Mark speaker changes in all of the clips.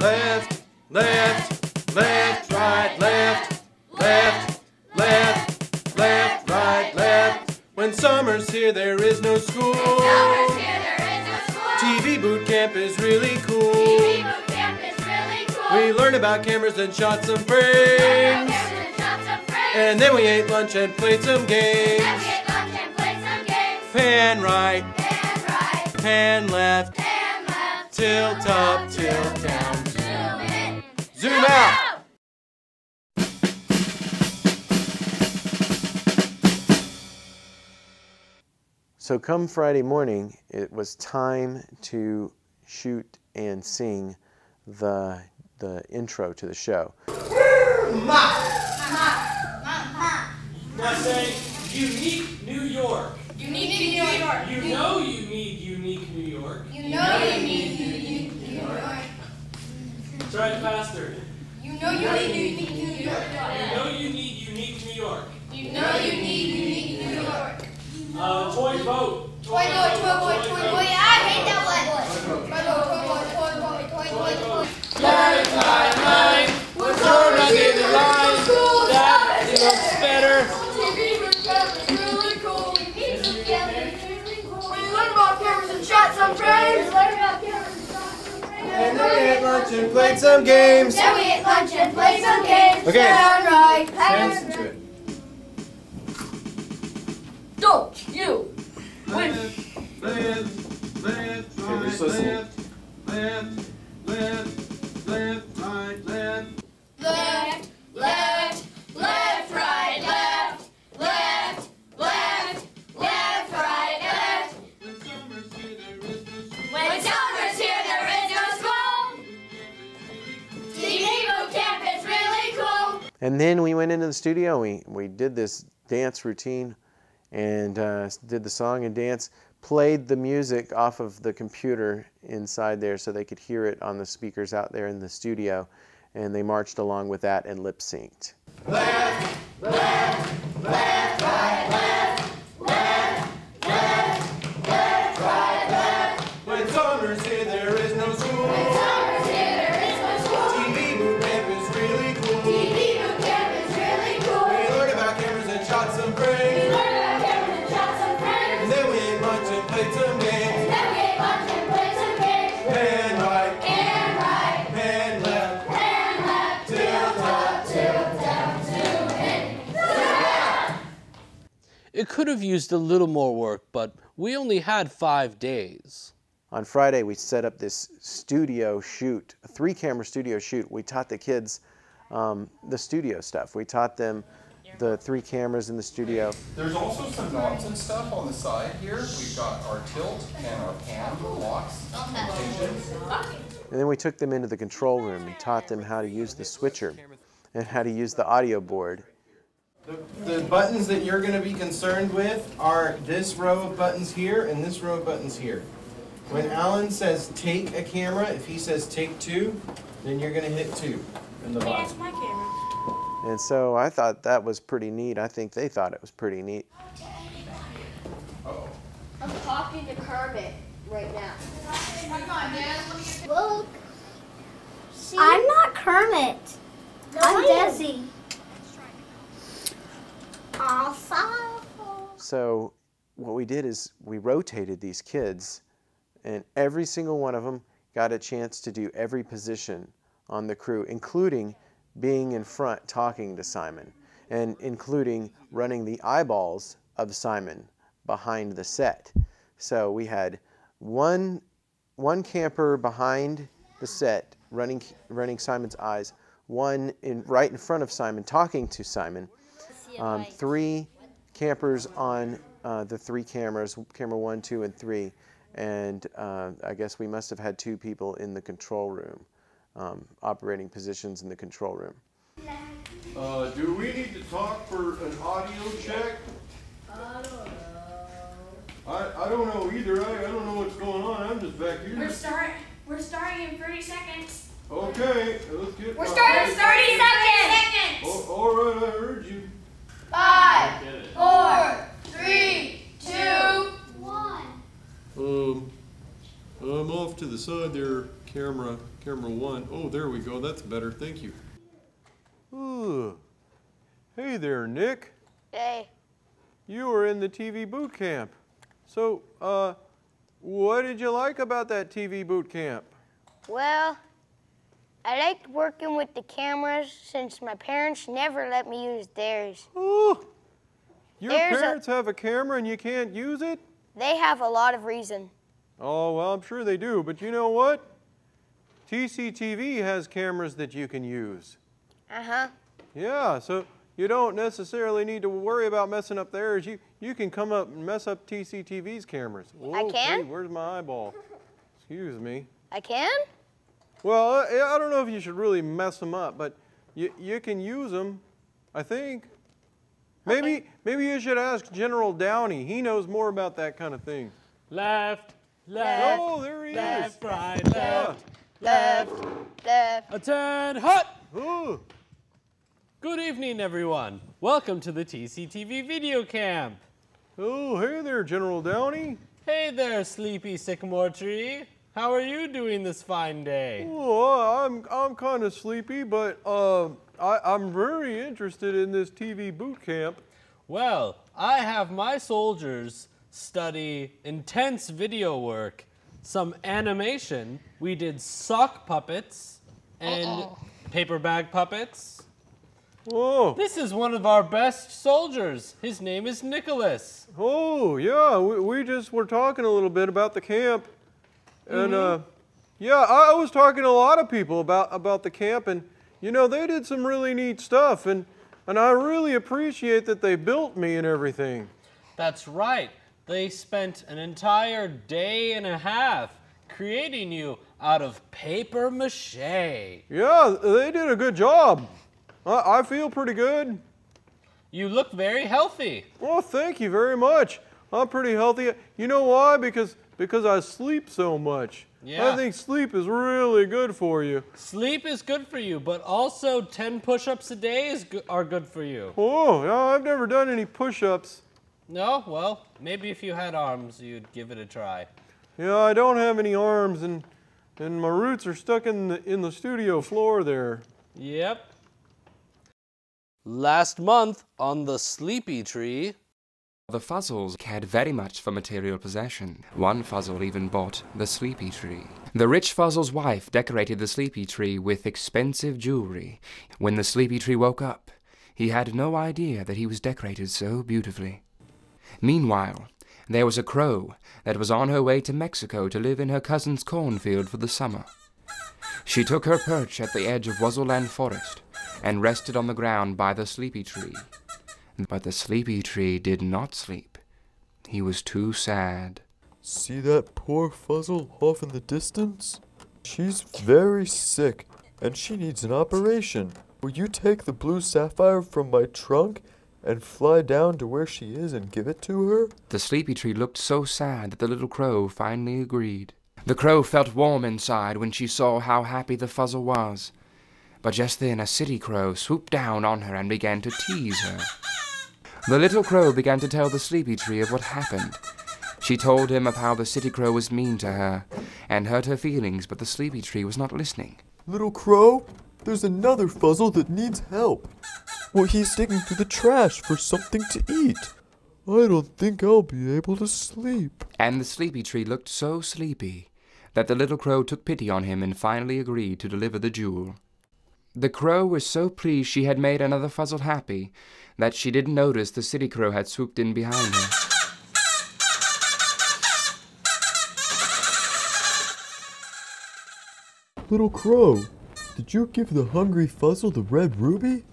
Speaker 1: left, left, left, right, left, left, left, left, right, left. When summer's here, there is no school. TV boot camp is really cool. We learned about cameras and shot some frames. And then we ate lunch and played some games. Pan right, pan left, tilt up, tilt down, zoom in, zoom out. So come Friday morning, it was time to shoot and sing the intro to the show.
Speaker 2: Now say, unique New York.
Speaker 3: Unique New York.
Speaker 2: You know you need unique New York.
Speaker 3: You know you need unique New York.
Speaker 2: Try it faster.
Speaker 3: You know you need unique New York.
Speaker 2: You know you need unique New York.
Speaker 3: You know you need unique New York.
Speaker 2: Toy boat.
Speaker 3: Toy boy. I hate that one. Toy boy.
Speaker 2: Line. We're running the line. That looks better.
Speaker 3: Really cool. We learned about cameras and shot some frames.
Speaker 1: And then we ate lunch and played some games. Okay.
Speaker 3: Right.
Speaker 1: Listen to it.
Speaker 3: Don't you win.
Speaker 1: Left, right,
Speaker 3: left. When summer's here, there is no school. TV boot camp is really cool.
Speaker 1: And then we went into the studio. We did this dance routine and did the song and dance. Played the music off of the computer inside there so they could hear it on the speakers out there in the studio, and they marched along with that and lip synced.
Speaker 3: Left, right, left.
Speaker 1: When summer's here, there is no school. TV boot camp is really cool. We learned about cameras and shot some frames. And then we ate lunch and played some games. Pan right, pan left, tilt up, tilt down, zoom in, zoom out.
Speaker 4: It could have used a little more work, but we only had 5 days.
Speaker 1: On Friday, we set up this studio shoot, a 3-camera studio shoot. We taught the kids the studio stuff. We taught them the 3 cameras in the studio.
Speaker 5: There's also some nonsense stuff on the side here. We've got our tilt and our pan blocks.
Speaker 1: And then we took them into the control room and taught them how to use the switcher and how to use the audio board. The buttons that you're going to be concerned with are this row of buttons here and this row of buttons here. When Alan says take a camera, if he says take 2, then you're going to hit 2 in the bottom.
Speaker 3: That's my camera.
Speaker 1: And so I thought that was pretty neat. I think they thought it was pretty neat.
Speaker 3: I'm talking to Kermit right now. Look. See?
Speaker 6: I'm not Kermit.
Speaker 3: No,
Speaker 6: I'm
Speaker 3: I am.
Speaker 6: Dezi. Also.
Speaker 1: So what we did is we rotated these kids, and every single one of them got a chance to do every position on the crew, including being in front talking to Simon, and including running the eyeballs of Simon behind the set. So we had one camper behind the set running Simon's eyes, one right in front of Simon talking to Simon, 3 campers on the 3 cameras, camera 1, 2, and 3, and I guess we must have had 2 people in the control room, operating positions in the control room.
Speaker 7: Do we need to talk for an audio check?
Speaker 3: I don't know.
Speaker 7: I don't know either. I don't know what's going on. I'm just back here.
Speaker 3: We're starting in 30 seconds.
Speaker 7: Okay, let's get.
Speaker 3: We're starting in 30 seconds.
Speaker 7: Oh, all right, I heard you.
Speaker 3: 5, 4, 3, 2, 1.
Speaker 7: I'm off to the side there, camera 1. Oh, there we go. That's better. Thank you. Ooh. Hey there, Nick.
Speaker 6: Hey.
Speaker 7: You were in the TV boot camp. So, what did you like about that TV boot camp?
Speaker 6: Well, I liked working with the cameras since my parents never let me use theirs.
Speaker 7: Oh, your parents have a camera and you can't use it?
Speaker 6: They have a lot of reason.
Speaker 7: Oh, well, I'm sure they do, but you know what? TCTV has cameras that you can use.
Speaker 6: Uh-huh.
Speaker 7: Yeah, so you don't necessarily need to worry about messing up theirs. You can come up and mess up TCTV's cameras. Whoa,
Speaker 6: I can?
Speaker 7: Hey, where's my eyeball? Excuse me.
Speaker 6: I can?
Speaker 7: Well, I don't know if you should really mess them up, but you can use them, I think. Maybe you should ask General Downey. He knows more about that kind of thing.
Speaker 2: Left, left.
Speaker 7: Oh, there he
Speaker 2: left,
Speaker 7: is.
Speaker 2: right, left.
Speaker 6: Left.
Speaker 2: A turn, hut!
Speaker 7: Oh.
Speaker 2: Good evening, everyone. Welcome to the TCTV video camp.
Speaker 7: Oh, hey there, General Downey.
Speaker 2: Hey there, sleepy sycamore tree. How are you doing this fine day?
Speaker 7: Oh, I'm kind of sleepy, but I'm very interested in this TV boot camp.
Speaker 2: Well, I have my soldiers study intense video work, some animation. We did sock puppets and paper bag puppets.
Speaker 7: Oh.
Speaker 2: This is one of our best soldiers. His name is Nicholas.
Speaker 7: Oh, yeah, we just were talking a little bit about the camp. And, yeah, I was talking to a lot of people about the camp, and, you know, they did some really neat stuff, and I really appreciate that they built me and everything.
Speaker 2: That's right. They spent an entire day and a half creating you out of paper mache.
Speaker 7: Yeah, they did a good job. I feel pretty good.
Speaker 2: You look very healthy.
Speaker 7: Well, thank you very much. I'm pretty healthy. You know why? Because I sleep so much.
Speaker 2: Yeah.
Speaker 7: I think sleep is really good for you.
Speaker 2: Sleep is good for you, but also 10 push-ups a day are good for you.
Speaker 7: Oh, yeah, I've never done any push-ups.
Speaker 2: No? Well, maybe if you had arms, you'd give it a try.
Speaker 7: Yeah, I don't have any arms, and my roots are stuck in the studio floor there.
Speaker 2: Yep.
Speaker 4: Last month on the Sleepy Tree.
Speaker 8: The Fuzzles cared very much for material possession. One Fuzzle even bought the Sleepy Tree. The rich Fuzzle's wife decorated the Sleepy Tree with expensive jewelry. When the Sleepy Tree woke up, he had no idea that he was decorated so beautifully. Meanwhile, there was a crow that was on her way to Mexico to live in her cousin's cornfield for the summer. She took her perch at the edge of Wuzzleland Forest and rested on the ground by the Sleepy Tree. But the Sleepy Tree did not sleep. He was too sad.
Speaker 9: See that poor Fuzzle off in the distance? She's very sick, and she needs an operation. Will you take the blue sapphire from my trunk and fly down to where she is and give it to her?
Speaker 8: The Sleepy Tree looked so sad that the little crow finally agreed. The crow felt warm inside when she saw how happy the Fuzzle was. But just then a city crow swooped down on her and began to tease her. The little crow began to tell the Sleepy Tree of what happened. She told him of how the city crow was mean to her and hurt her feelings, but the Sleepy Tree was not listening.
Speaker 9: Little crow, there's another Fuzzle that needs help. Well, he's digging through the trash for something to eat. I don't think I'll be able to sleep.
Speaker 8: And the Sleepy Tree looked so sleepy that the little crow took pity on him and finally agreed to deliver the jewel. The crow was so pleased she had made another Fuzzle happy that she didn't notice the city crow had swooped in behind her.
Speaker 9: Little crow, did you give the hungry Fuzzle the red ruby?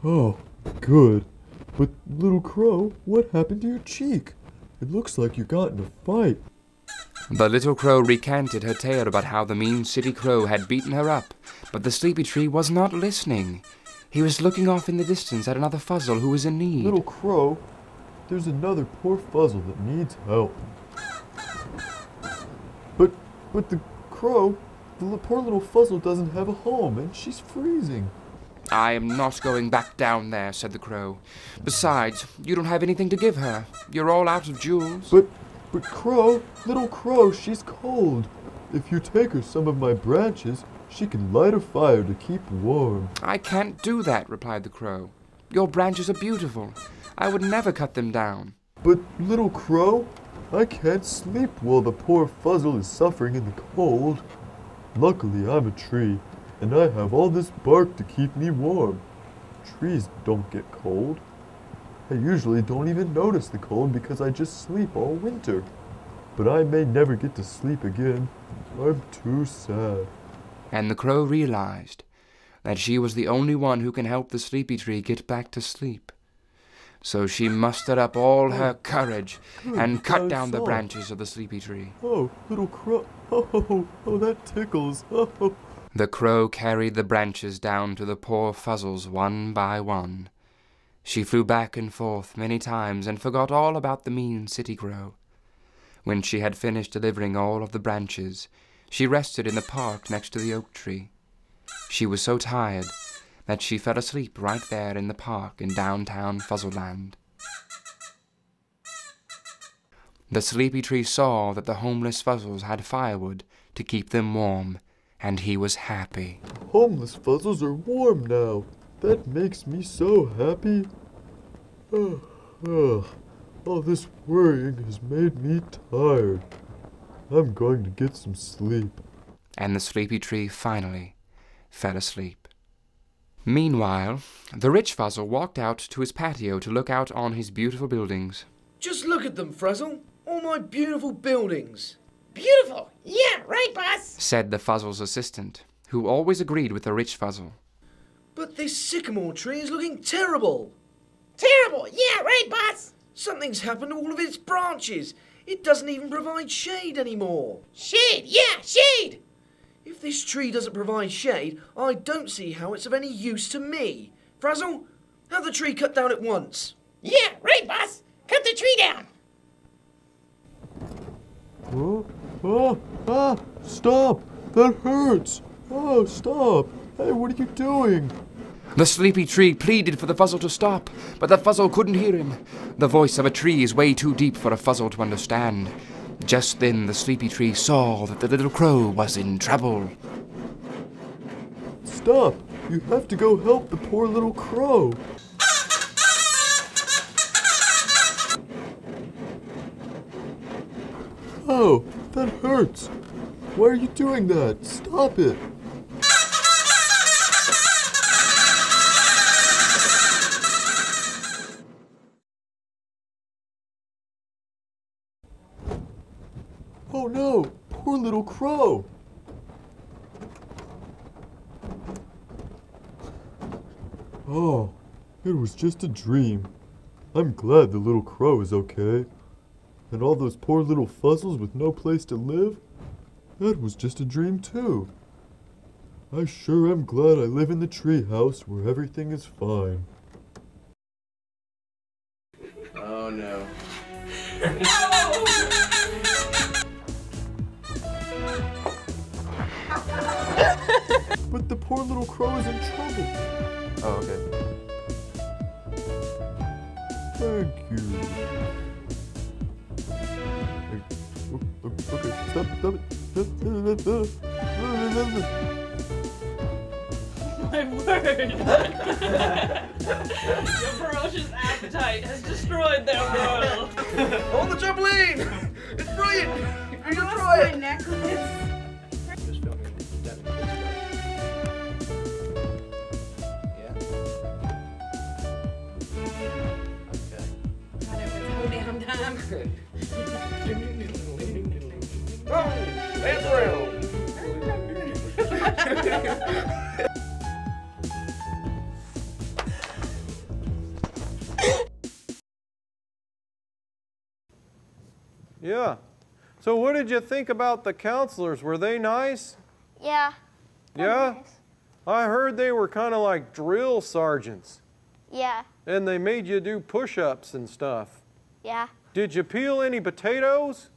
Speaker 9: Oh, good. But little crow, what happened to your cheek? It looks like you got in a fight.
Speaker 8: The little crow recanted her tale about how the mean city crow had beaten her up, but the Sleepy Tree was not listening. He was looking off in the distance at another Fuzzle who was in need.
Speaker 9: Little crow, there's another poor Fuzzle that needs help. But the crow, the poor little Fuzzle doesn't have a home and she's freezing.
Speaker 8: I am not going back down there, said the crow. Besides, you don't have anything to give her. You're all out of jewels.
Speaker 9: But crow, little crow, she's cold. If you take her some of my branches, she can light a fire to keep warm.
Speaker 8: I can't do that, replied the crow. Your branches are beautiful. I would never cut them down.
Speaker 9: But, little crow, I can't sleep while the poor Fuzzle is suffering in the cold. Luckily, I'm a tree, and I have all this bark to keep me warm. Trees don't get cold. I usually don't even notice the cold because I just sleep all winter. But I may never get to sleep again. I'm too sad.
Speaker 8: And the crow realized that she was the only one who can help the sleepy tree get back to sleep. So she mustered up all her courage and cut down the branches of the sleepy tree.
Speaker 9: Oh, little crow. Oh, that tickles. Oh.
Speaker 8: The crow carried the branches down to the poor Fuzzles one by one. She flew back and forth many times and forgot all about the mean city crow. When she had finished delivering all of the branches, she rested in the park next to the oak tree. She was so tired that she fell asleep right there in the park in downtown Fuzzleland. The sleepy tree saw that the homeless Fuzzles had firewood to keep them warm, and he was happy.
Speaker 9: Homeless Fuzzles are warm now. That makes me so happy. All this worrying has made me tired. I'm going to get some sleep.
Speaker 8: And the sleepy tree finally fell asleep. Meanwhile, the rich Fuzzle walked out to his patio to look out on his beautiful buildings.
Speaker 10: Just look at them, Frizzle. All my beautiful buildings.
Speaker 11: Beautiful. Yeah, right, boss.
Speaker 8: Said the Fuzzle's assistant, who always agreed with the rich Fuzzle.
Speaker 10: But this sycamore tree is looking terrible.
Speaker 11: Terrible. Yeah, right, boss.
Speaker 10: Something's happened to all of its branches. It doesn't even provide shade anymore.
Speaker 11: Shade. Yeah, shade.
Speaker 10: If this tree doesn't provide shade, I don't see how it's of any use to me. Frazzle, have the tree cut down at once.
Speaker 11: Yeah, right, boss. Cut the tree down.
Speaker 9: Stop! That hurts! Oh, stop! Hey, what are you doing?
Speaker 8: The sleepy tree pleaded for the Fuzzle to stop, but the Fuzzle couldn't hear him. The voice of a tree is way too deep for a Fuzzle to understand. Just then the sleepy tree saw that the little crow was in trouble.
Speaker 9: Stop! You have to go help the poor little crow. Oh, that hurts. Why are you doing that? Stop it. Oh no, poor little crow. Oh, it was just a dream. I'm glad the little crow is okay. And all those poor little Fuzzles with no place to live? That was just a dream too. I sure am glad I live in the tree house where everything is fine.
Speaker 1: Oh no.
Speaker 9: But the poor little crow is in trouble.
Speaker 1: Oh, okay.
Speaker 9: Thank you. Okay, stop it.
Speaker 12: My word! Your ferocious appetite has destroyed their world.
Speaker 10: On the trampoline! It's brilliant! You should try it!
Speaker 12: Necklace.
Speaker 7: Yeah. So what did you think about the counselors? Were they nice?
Speaker 6: Yeah.
Speaker 7: Yeah?
Speaker 6: Nice.
Speaker 7: I heard they were kind of like drill sergeants.
Speaker 6: Yeah.
Speaker 7: And they made you do push-ups and stuff.
Speaker 6: Yeah.
Speaker 7: Did you peel any potatoes?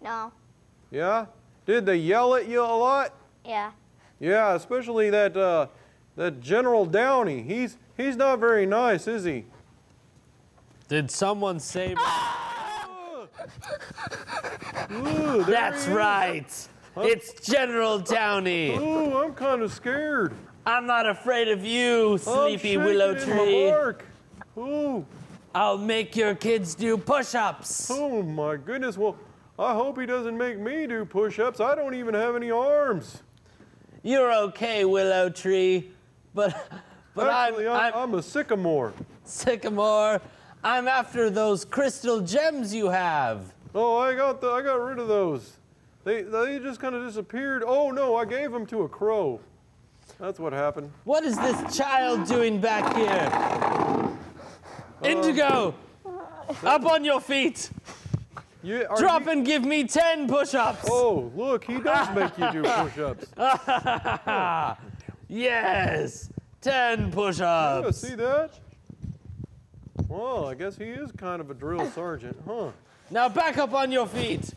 Speaker 6: No.
Speaker 7: Yeah? Did they yell at you a lot?
Speaker 6: Yeah.
Speaker 7: Yeah, especially that General Downey. He's not very nice, is he?
Speaker 2: Did someone say...
Speaker 7: Ooh,
Speaker 2: That's right. It's General Downey.
Speaker 7: Oh, I'm kind of scared.
Speaker 2: I'm not afraid of you, sleepy willow tree.
Speaker 7: Ooh.
Speaker 2: I'll make your kids do push-ups.
Speaker 7: Oh my goodness. Well, I hope he doesn't make me do push-ups. I don't even have any arms.
Speaker 2: You're okay, willow tree, but
Speaker 7: Actually, I'm a sycamore.
Speaker 2: Sycamore, I'm after those crystal gems you have.
Speaker 7: Oh, I got rid of those. They just kind of disappeared. Oh no, I gave them to a crow. That's what happened.
Speaker 2: What is this child doing back here? Indigo, up on your feet.
Speaker 7: Yeah,
Speaker 2: Drop and give me 10 push-ups.
Speaker 7: Oh, look, he does make you do push-ups.
Speaker 2: Yes, 10 push-ups.
Speaker 7: Yeah, see that? Well, I guess he is kind of a drill sergeant, huh?
Speaker 2: Now back up on your feet.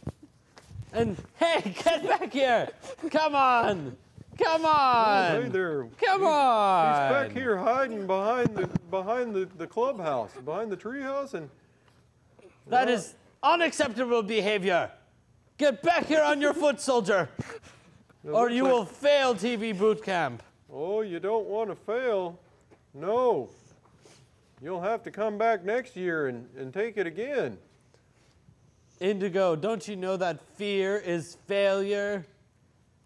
Speaker 2: And hey, get back here. Come on. Come on.
Speaker 7: Oh, hey there.
Speaker 2: Come on.
Speaker 7: He's back here hiding behind the clubhouse, behind the treehouse, and
Speaker 2: that is unacceptable behavior. Get back here on your foot, soldier, or you will fail TV boot camp.
Speaker 7: Oh, you don't want to fail. No. You'll have to come back next year and take it again.
Speaker 2: Indigo, don't you know that fear is failure?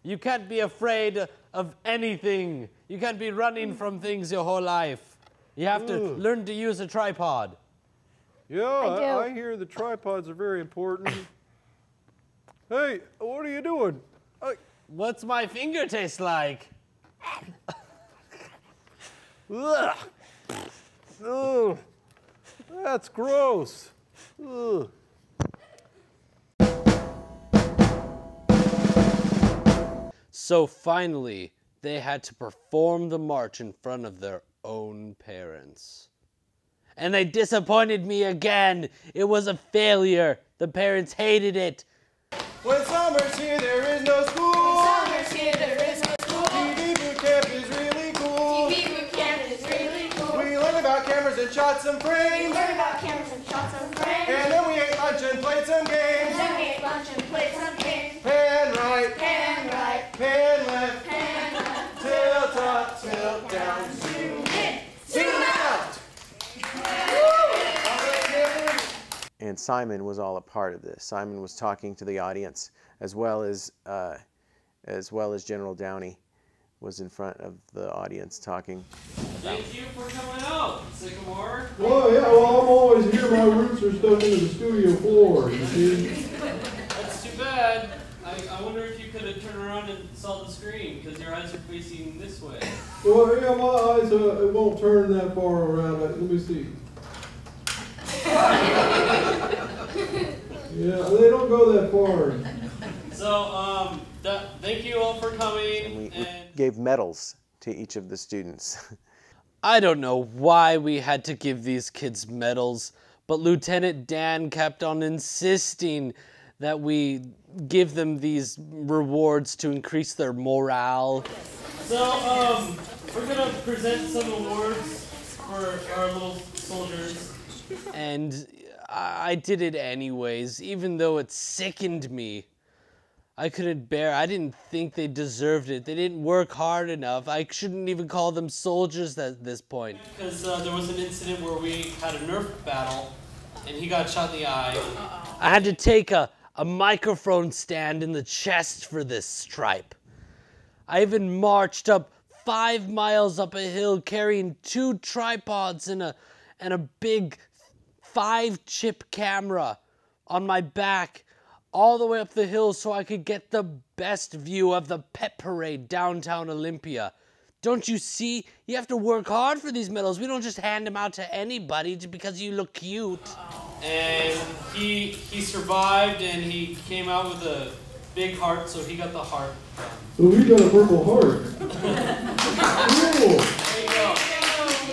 Speaker 2: You can't be afraid of anything. You can't be running from things your whole life. You have to learn to use a tripod.
Speaker 7: Yeah, I hear the tripods are very important. Hey, what are you doing?
Speaker 2: What's my finger taste like?
Speaker 7: Ugh. Ugh. That's gross. Ugh.
Speaker 4: So finally, they had to perform the march in front of their own parents. And they disappointed me again. It was a failure. The parents hated it.
Speaker 7: When summer's here, there is no school.
Speaker 3: When summer's here, there is no school.
Speaker 7: TV boot camp is really cool.
Speaker 3: TV boot camp is really cool.
Speaker 7: We learned about cameras and shot some frames.
Speaker 3: We learned about cameras and shot some frames.
Speaker 7: And then we ate lunch and played some games.
Speaker 3: And then we ate lunch and played some games.
Speaker 7: Pan right.
Speaker 3: Pan right.
Speaker 7: Pan left.
Speaker 3: Pan left.
Speaker 7: Tilt up, tilt down.
Speaker 3: Zoom in. Zoom out.
Speaker 1: And Simon was all a part of this. Simon was talking to the audience as well as General Downey was in front of the audience talking.
Speaker 2: Thank you for coming out, Sycamore.
Speaker 7: Well, yeah, well, I'm always here. My roots are stuck into the studio floor, you see.
Speaker 2: That's too bad. I wonder if you could turn around and saw the screen, because your eyes are facing this way.
Speaker 7: Well, yeah, my eyes, it won't turn that far around. Let me see. Yeah, they don't go that far.
Speaker 2: So, thank you all for coming.
Speaker 1: And we gave medals to each of the students.
Speaker 4: I don't know why we had to give these kids medals, but Lieutenant Dan kept on insisting that we give them these rewards to increase their morale.
Speaker 2: So, we're gonna present some awards for our little soldiers.
Speaker 4: And I did it anyways, even though it sickened me. I couldn't bear, I didn't think they deserved it. They didn't work hard enough. I shouldn't even call them soldiers at this point.
Speaker 2: Because there was an incident where we had a Nerf battle, and he got shot in the eye.
Speaker 4: I had to take a microphone stand in the chest for this stripe. I even marched up 5 miles up a hill carrying 2 tripods and a big 5-chip camera on my back all the way up the hill so I could get the best view of the pep parade downtown Olympia. Don't you see? You have to work hard for these medals. We don't just hand them out to anybody just because you look cute.
Speaker 2: And he survived, and he came out with a big heart, so he got the heart.
Speaker 7: So we got a purple heart. Cool.
Speaker 2: There you go.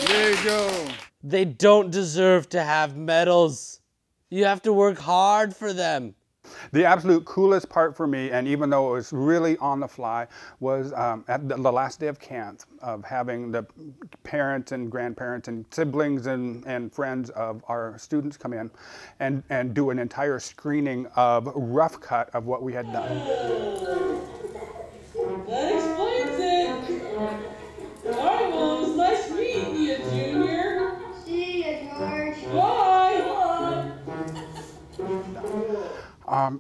Speaker 7: There you go.
Speaker 4: They don't deserve to have medals. You have to work hard for them.
Speaker 13: The absolute coolest part for me, and even though it was really on the fly, was at the last day of camp, of having the parents and grandparents and siblings and friends of our students come in and do an entire screening of rough cut of what we had done.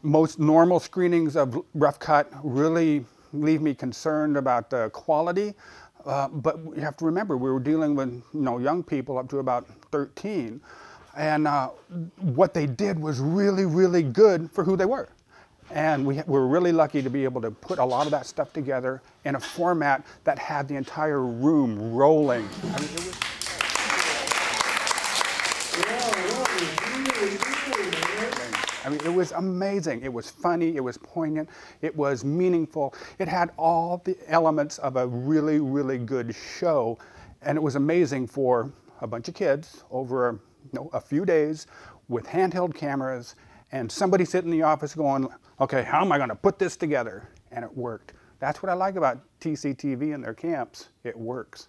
Speaker 13: most normal screenings of rough cut really leave me concerned about the quality. But you have to remember, we were dealing with young people up to about 13. And what they did was really, really good for who they were. And we were really lucky to be able to put a lot of that stuff together in a format that had the entire room rolling. I mean, it was amazing. It was funny, it was poignant, it was meaningful. It had all the elements of a really, really good show. And it was amazing for a bunch of kids over a few days with handheld cameras and somebody sitting in the office going, okay, how am I going to put this together? And it worked. That's what I like about TCTV and their camps. It works.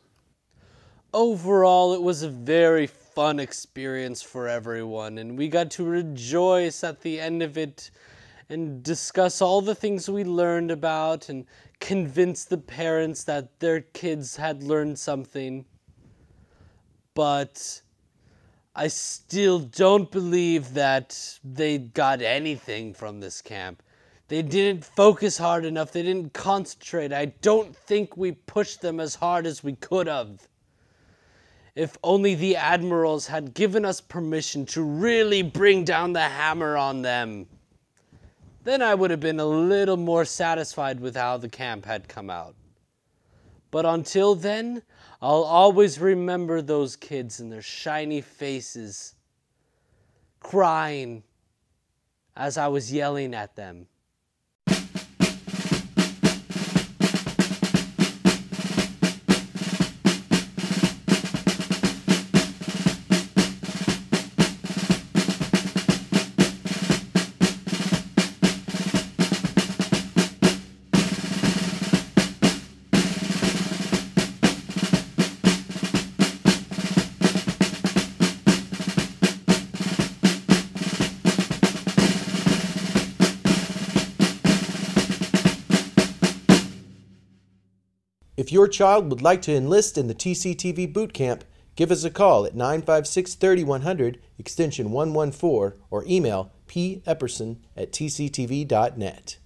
Speaker 4: Overall, it was a very fun experience for everyone, and we got to rejoice at the end of it and discuss all the things we learned about and convince the parents that their kids had learned something. But I still don't believe that they got anything from this camp. They didn't focus hard enough. They didn't concentrate. I don't think we pushed them as hard as we could have. If only the admirals had given us permission to really bring down the hammer on them, then I would have been a little more satisfied with how the camp had come out. But until then, I'll always remember those kids and their shiny faces crying as I was yelling at them.
Speaker 1: If your child would like to enlist in the TCTV boot camp, give us a call at 956-3100, extension 114, or email p.epperson@tctv.net.